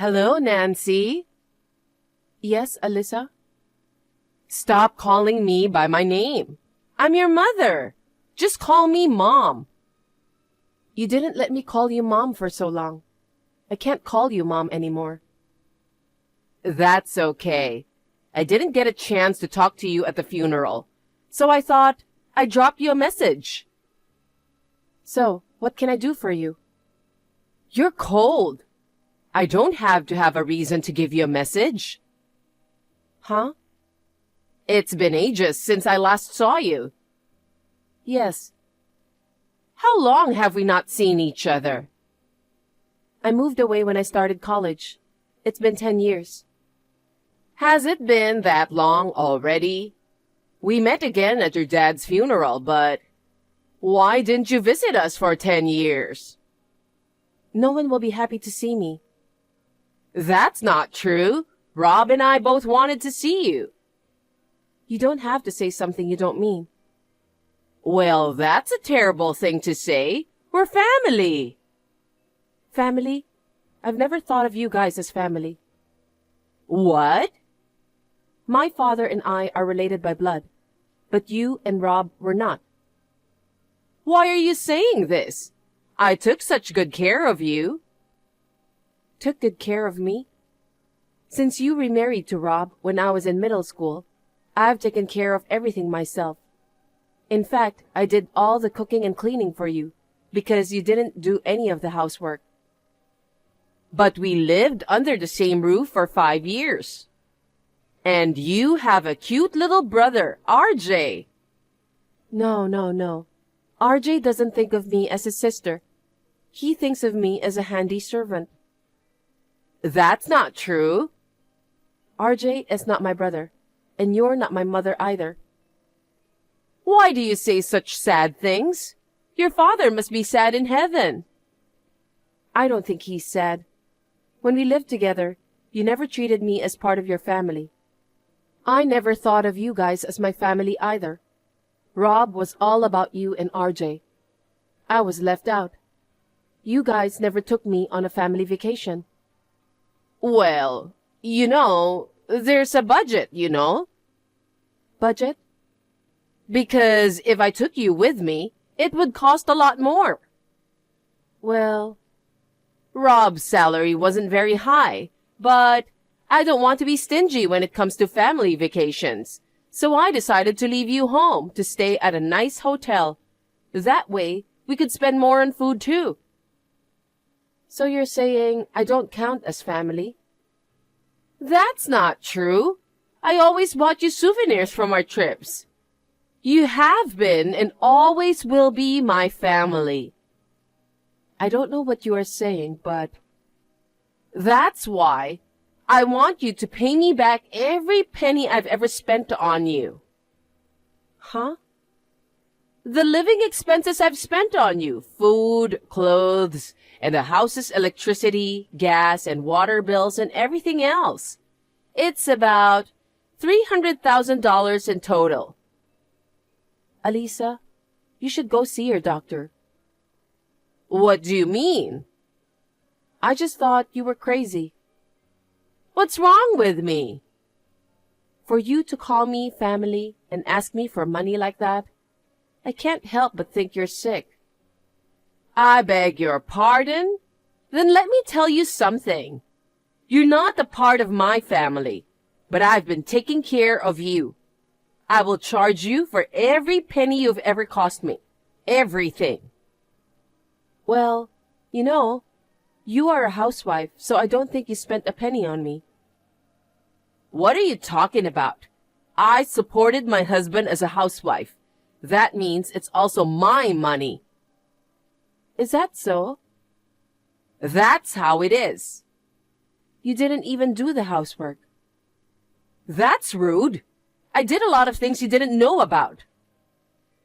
Hello, Nancy. Yes, Alyssa? Stop calling me by my name. I'm your mother. Just call me Mom. You didn't let me call you Mom for so long. I can't call you Mom anymore. That's okay. I didn't get a chance to talk to you at the funeral, so I thought I'd drop you a message. So, what can I do for you? You're cold. I don't have to have a reason to give you a message. Huh? It's been ages since I last saw you. Yes. How long have we not seen each other? I moved away when I started college. It's been 10 years. Has it been that long already? We met again at your dad's funeral, but why didn't you visit us for 10 years? No one will be happy to see me. That's not true. Rob and I both wanted to see you. You don't have to say something you don't mean. Well, that's a terrible thing to say. We're family. Family? I've never thought of you guys as family. What? My father and I are related by blood, but you and Rob were not. Why are you saying this? I took such good care of you. Took good care of me? Since you remarried to Rob when I was in middle school, I've taken care of everything myself. In fact, I did all the cooking and cleaning for you, because you didn't do any of the housework. But we lived under the same roof for 5 years. And you have a cute little brother, RJ. No. RJ doesn't think of me as his sister. He thinks of me as a handy servant. That's not true. RJ is not my brother, and you're not my mother either. Why do you say such sad things? Your father must be sad in heaven. I don't think he's sad. When we lived together, you never treated me as part of your family. I never thought of you guys as my family either. Rob was all about you and RJ. I was left out. You guys never took me on a family vacation. Well, there's a budget, Budget? Because if I took you with me, it would cost a lot more. Well, Rob's salary wasn't very high, but I don't want to be stingy when it comes to family vacations. So I decided to leave you home to stay at a nice hotel. That way, we could spend more on food too. So you're saying I don't count as family? That's not true. I always bought you souvenirs from our trips. You have been and always will be my family. I don't know what you are saying, but... That's why I want you to pay me back every penny I've ever spent on you. Huh? The living expenses I've spent on you, food, clothes, and the house's electricity, gas, and water bills, and everything else. It's about $300,000 in total. Alisa, you should go see your doctor. What do you mean? I just thought you were crazy. What's wrong with me? For you to call me family and ask me for money like that, I can't help but think you're sick. I beg your pardon? Then let me tell you something. You're not a part of my family, but I've been taking care of you. I will charge you for every penny you've ever cost me. Everything. Well, you are a housewife, so I don't think you spent a penny on me. What are you talking about? I supported my husband as a housewife. That means it's also my money. Is that so? That's how it is. You didn't even do the housework. That's rude. I did a lot of things you didn't know about.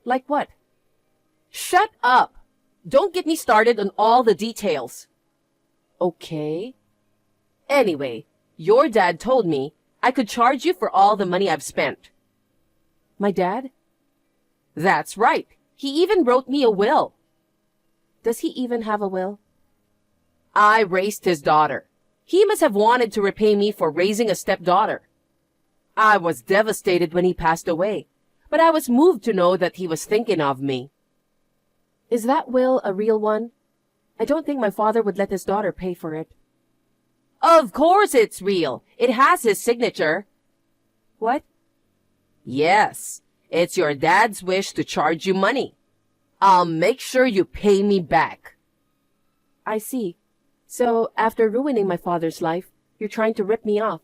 Like what? Shut up. Don't get me started on all the details. Okay. Anyway, your dad told me I could charge you for all the money I've spent. My dad? That's right. He even wrote me a will. Does he even have a will? I raised his daughter. He must have wanted to repay me for raising a stepdaughter. I was devastated when he passed away, but I was moved to know that he was thinking of me. Is that will a real one? I don't think my father would let his daughter pay for it. Of course it's real. It has his signature. What? Yes, it's your dad's wish to charge you money. I'll make sure you pay me back. I see. So, after ruining my father's life, you're trying to rip me off.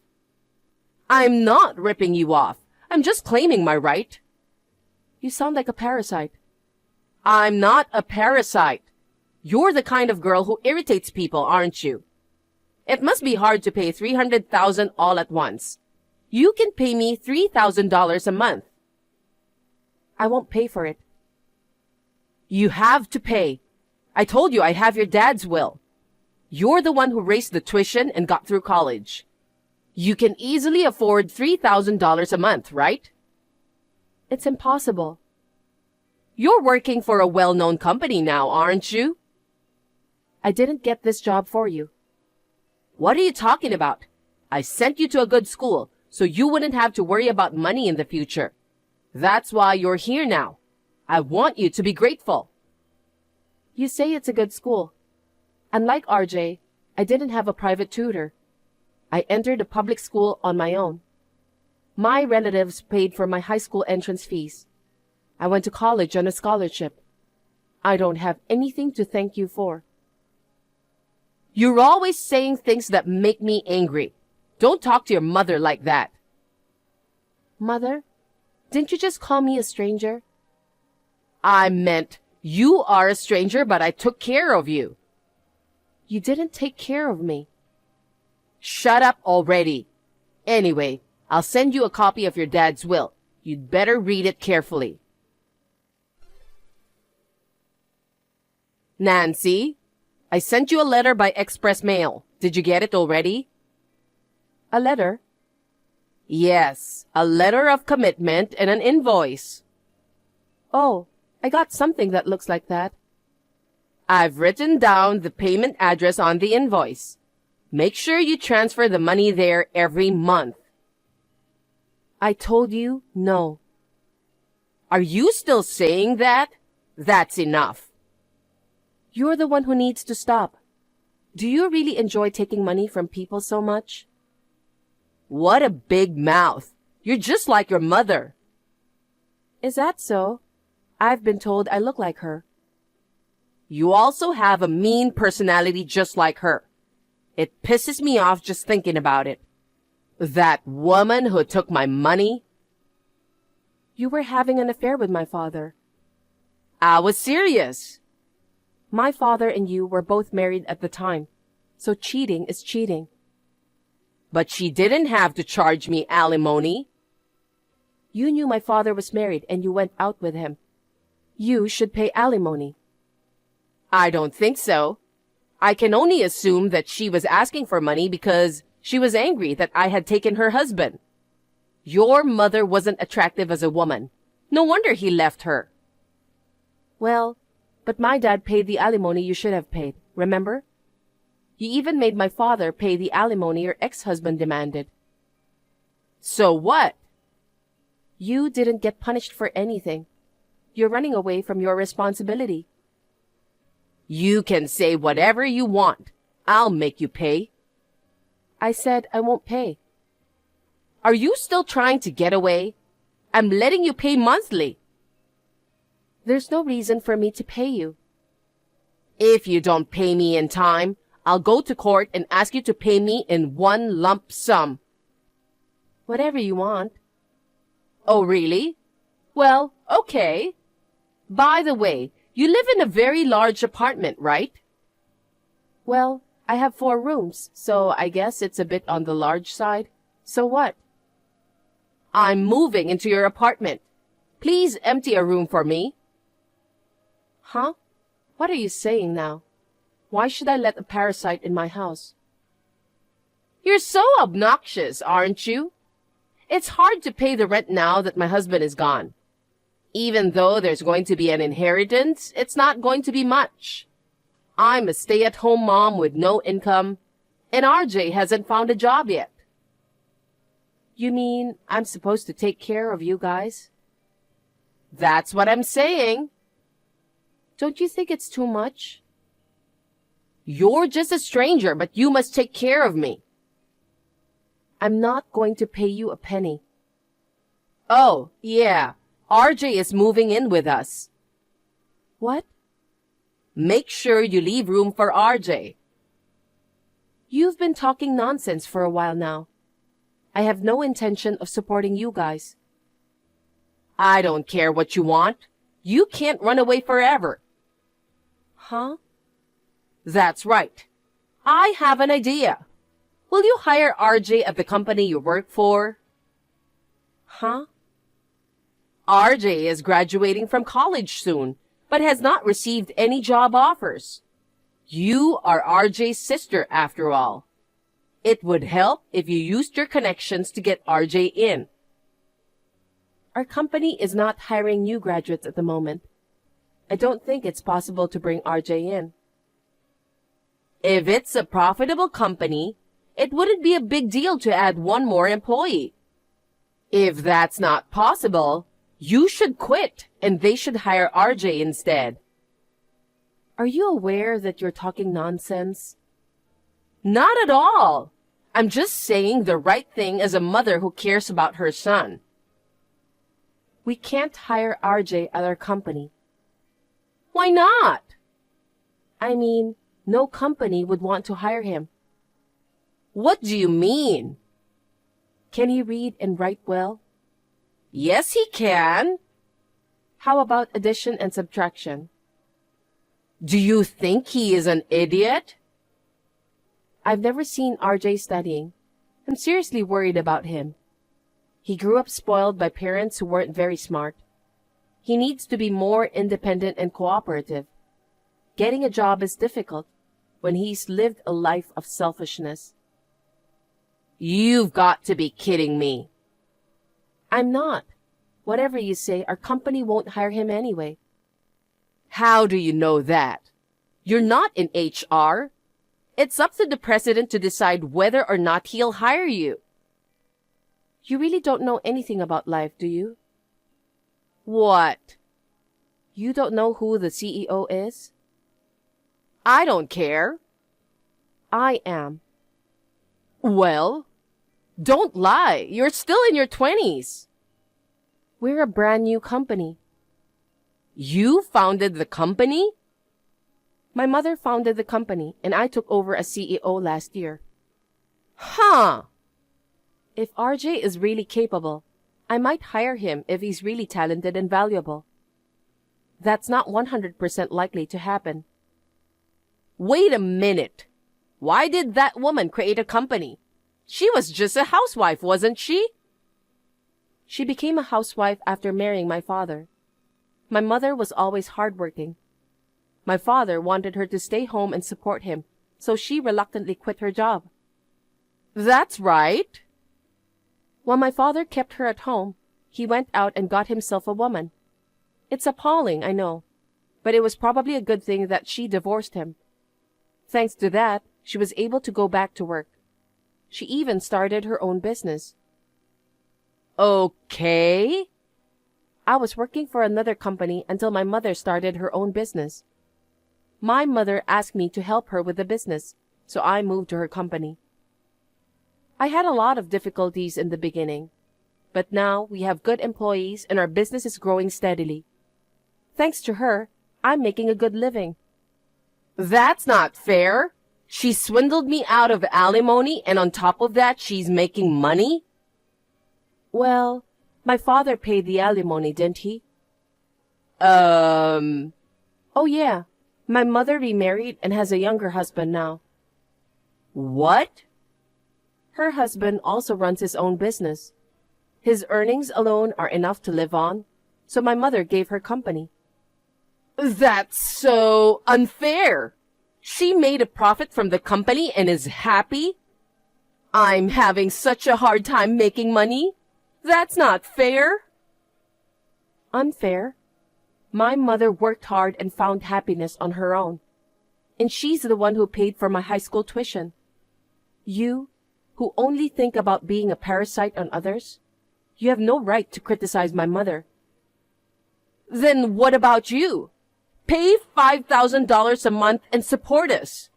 I'm not ripping you off. I'm just claiming my right. You sound like a parasite. I'm not a parasite. You're the kind of girl who irritates people, aren't you? It must be hard to pay $300,000 all at once. You can pay me $3,000 a month. I won't pay for it. You have to pay. I told you I have your dad's will. You're the one who raised the tuition and got through college. You can easily afford $3,000 a month, right? It's impossible. You're working for a well-known company now, aren't you? I didn't get this job for you. What are you talking about? I sent you to a good school so you wouldn't have to worry about money in the future. That's why you're here now. I want you to be grateful. You say it's a good school. Unlike RJ, I didn't have a private tutor. I entered a public school on my own. My relatives paid for my high school entrance fees. I went to college on a scholarship. I don't have anything to thank you for. You're always saying things that make me angry. Don't talk to your mother like that. Mother? Didn't you just call me a stranger? I meant you are a stranger, but I took care of you. You didn't take care of me. Shut up already. Anyway, I'll send you a copy of your dad's will. You'd better read it carefully. Nancy, I sent you a letter by express mail. Did you get it already? A letter? Yes, a letter of commitment and an invoice. Oh, I got something that looks like that. I've written down the payment address on the invoice. Make sure you transfer the money there every month. I told you no. Are you still saying that? That's enough. You're the one who needs to stop. Do you really enjoy taking money from people so much? What a big mouth. You're just like your mother. Is that so? I've been told I look like her. You also have a mean personality just like her. It pisses me off just thinking about it. That woman who took my money. You were having an affair with my father. I was serious. My father and you were both married at the time, so cheating is cheating. But she didn't have to charge me alimony. You knew my father was married and you went out with him. You should pay alimony. I don't think so. I can only assume that she was asking for money because she was angry that I had taken her husband. Your mother wasn't attractive as a woman. No wonder he left her. Well, but my dad paid the alimony you should have paid, remember? You even made my father pay the alimony your ex-husband demanded. So what? You didn't get punished for anything. You're running away from your responsibility. You can say whatever you want. I'll make you pay. I said I won't pay. Are you still trying to get away? I'm letting you pay monthly. There's no reason for me to pay you. If you don't pay me in time, I'll go to court and ask you to pay me in one lump sum. Whatever you want. Oh, really? Well, okay. By the way, you live in a very large apartment, right? Well, I have 4 rooms, so I guess it's a bit on the large side. So what? I'm moving into your apartment. Please empty a room for me. Huh? What are you saying now? Why should I let a parasite in my house? You're so obnoxious, aren't you? It's hard to pay the rent now that my husband is gone. Even though there's going to be an inheritance, it's not going to be much. I'm a stay-at-home mom with no income, and RJ hasn't found a job yet. You mean I'm supposed to take care of you guys? That's what I'm saying. Don't you think it's too much? You're just a stranger, but you must take care of me. I'm not going to pay you a penny. Oh, yeah. RJ is moving in with us. What? Make sure you leave room for RJ. You've been talking nonsense for a while now. I have no intention of supporting you guys. I don't care what you want. You can't run away forever. Huh? That's right. I have an idea. Will you hire RJ at the company you work for? Huh? RJ is graduating from college soon, but has not received any job offers. You are RJ's sister, after all. It would help if you used your connections to get RJ in. Our company is not hiring new graduates at the moment. I don't think it's possible to bring RJ in. If it's a profitable company, it wouldn't be a big deal to add one more employee. If that's not possible, you should quit and they should hire RJ instead. Are you aware that you're talking nonsense? Not at all. I'm just saying the right thing as a mother who cares about her son. We can't hire RJ at our company. Why not? I mean, no company would want to hire him. What do you mean? Can he read and write well? Yes, he can. How about addition and subtraction? Do you think he is an idiot? I've never seen RJ studying. I'm seriously worried about him. He grew up spoiled by parents who weren't very smart. He needs to be more independent and cooperative. Getting a job is difficult when he's lived a life of selfishness. You've got to be kidding me. I'm not. Whatever you say, our company won't hire him anyway. How do you know that? You're not in HR. It's up to the president to decide whether or not he'll hire you. You really don't know anything about life, do you? What? You don't know who the CEO is? I don't care. I am. Well, don't lie. You're still in your 20s. We're a brand new company. You founded the company? My mother founded the company, and I took over as CEO last year. Huh. If RJ is really capable, I might hire him if he's really talented and valuable. That's not 100% likely to happen. Wait a minute. Why did that woman create a company? She was just a housewife, wasn't she? She became a housewife after marrying my father. My mother was always hardworking. My father wanted her to stay home and support him, so she reluctantly quit her job. That's right. While my father kept her at home, he went out and got himself a woman. It's appalling, I know, but it was probably a good thing that she divorced him. Thanks to that, she was able to go back to work. She even started her own business. Okay. I was working for another company until my mother started her own business. My mother asked me to help her with the business, so I moved to her company. I had a lot of difficulties in the beginning, but now we have good employees and our business is growing steadily. Thanks to her, I'm making a good living. That's not fair. She swindled me out of alimony, and on top of that, she's making money? Well, my father paid the alimony, didn't he? Oh yeah. My mother remarried and has a younger husband now. What? Her husband also runs his own business. His earnings alone are enough to live on, so my mother gave her company. That's so unfair. She made a profit from the company and is happy? I'm having such a hard time making money. That's not fair. Unfair? My mother worked hard and found happiness on her own. And she's the one who paid for my high school tuition. You, who only think about being a parasite on others, you have no right to criticize my mother. Then what about you? Pay $5,000 a month and support us.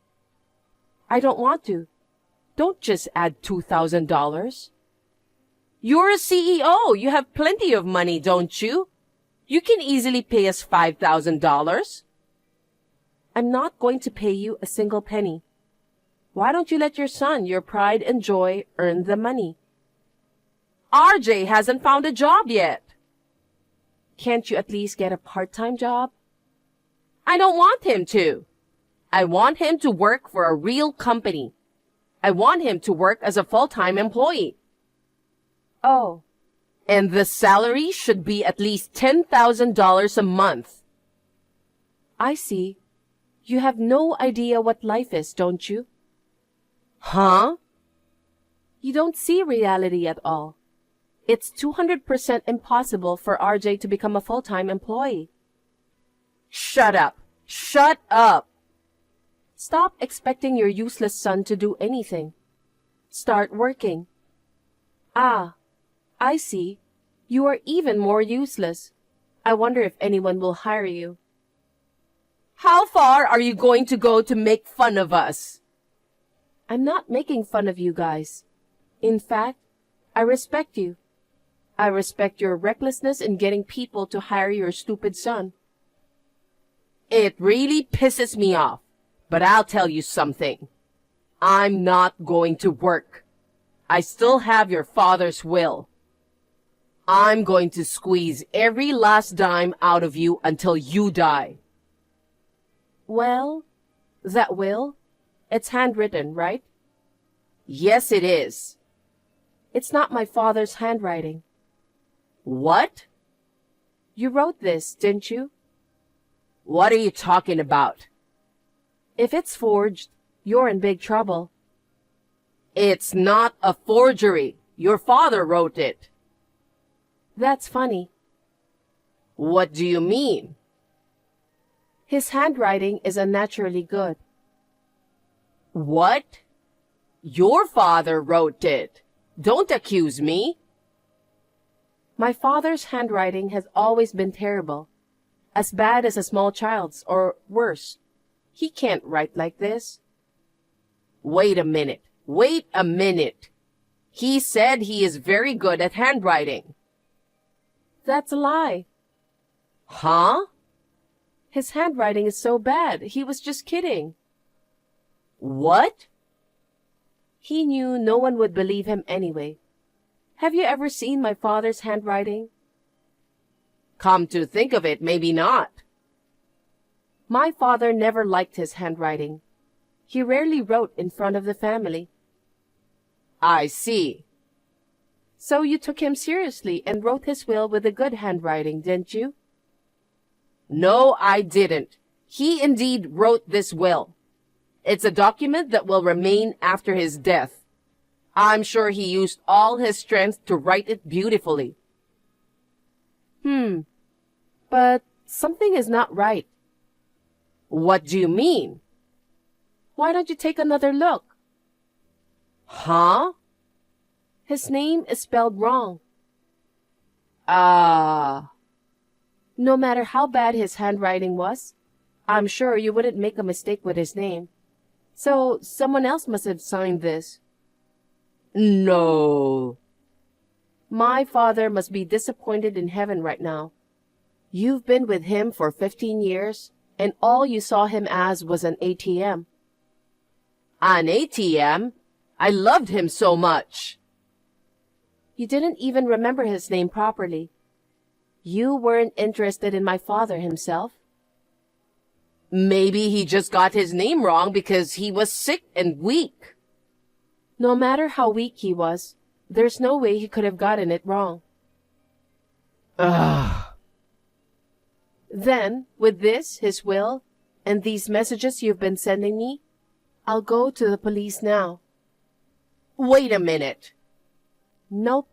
I don't want to. Don't just add $2,000. You're a CEO. You have plenty of money, don't you? You can easily pay us $5,000. I'm not going to pay you a single penny. Why don't you let your son, your pride and joy, earn the money? RJ hasn't found a job yet. Can't you at least get a part-time job? I don't want him to. I want him to work for a real company. I want him to work as a full-time employee. Oh. And the salary should be at least $10,000 a month. I see. You have no idea what life is, don't you? Huh? You don't see reality at all. It's 200% impossible for RJ to become a full-time employee. Shut up. Shut up. Stop expecting your useless son to do anything. Start working. Ah, I see. You are even more useless. I wonder if anyone will hire you. How far are you going to go to make fun of us? I'm not making fun of you guys. In fact, I respect you. I respect your recklessness in getting people to hire your stupid son. It really pisses me off, but I'll tell you something. I'm not going to work. I still have your father's will. I'm going to squeeze every last dime out of you until you die. Well, that will? It's handwritten, right? Yes, it is. It's not my father's handwriting. What? You wrote this, didn't you? What are you talking about? If it's forged, you're in big trouble. It's not a forgery. Your father wrote it. That's funny. What do you mean? His handwriting is unnaturally good. What? Your father wrote it. Don't accuse me. My father's handwriting has always been terrible. As bad as a small child's, or worse. He can't write like this. Wait a minute. Wait a minute. He said he is very good at handwriting. That's a lie. Huh? His handwriting is so bad. He was just kidding. What? He knew no one would believe him anyway. Have you ever seen my father's handwriting? Come to think of it, maybe not. My father never liked his handwriting. He rarely wrote in front of the family. I see. So you took him seriously and wrote his will with a good handwriting, didn't you? No, I didn't. He indeed wrote this will. It's a document that will remain after his death. I'm sure he used all his strength to write it beautifully. But something is not right. What do you mean? Why don't you take another look? Huh? His name is spelled wrong. Ah. No matter how bad his handwriting was, I'm sure you wouldn't make a mistake with his name. So someone else must have signed this. No. My father must be disappointed in heaven right now. You've been with him for 15 years, and all you saw him as was an ATM. An ATM? I loved him so much. You didn't even remember his name properly. You weren't interested in my father himself. Maybe he just got his name wrong because he was sick and weak. No matter how weak he was, there's no way he could have gotten it wrong. Ugh. Then, with this, his will, and these messages you've been sending me, I'll go to the police now. Wait a minute. Nope.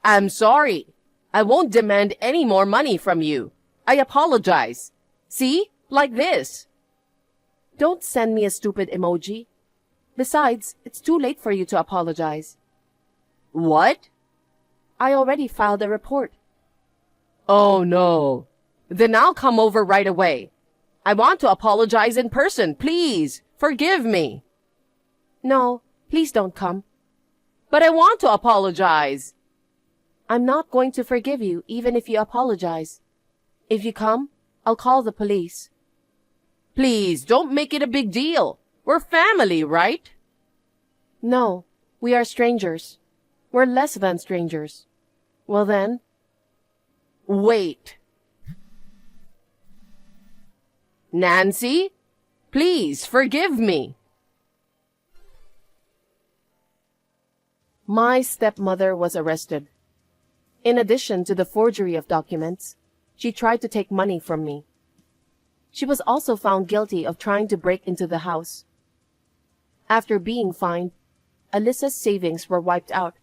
I'm sorry. I won't demand any more money from you. I apologize. See? Like this. Don't send me a stupid emoji. Besides, it's too late for you to apologize. What? I already filed a report. Oh no. Then I'll come over right away. I want to apologize in person, please. Forgive me. No, please don't come. But I want to apologize. I'm not going to forgive you even if you apologize. If you come, I'll call the police. Please, don't make it a big deal. We're family, right? No, we are strangers. We're less than strangers. Well then. Wait. Nancy, please forgive me. My stepmother was arrested. In addition to the forgery of documents, she tried to take money from me. She was also found guilty of trying to break into the house. After being fined, Alyssa's savings were wiped out.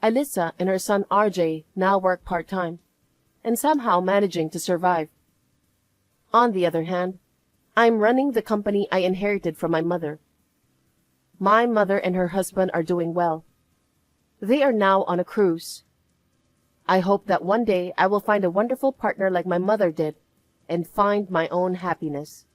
Alyssa and her son RJ now work part-time and somehow managing to survive. On the other hand, I'm running the company I inherited from my mother. My mother and her husband are doing well. They are now on a cruise. I hope that one day I will find a wonderful partner like my mother did and find my own happiness.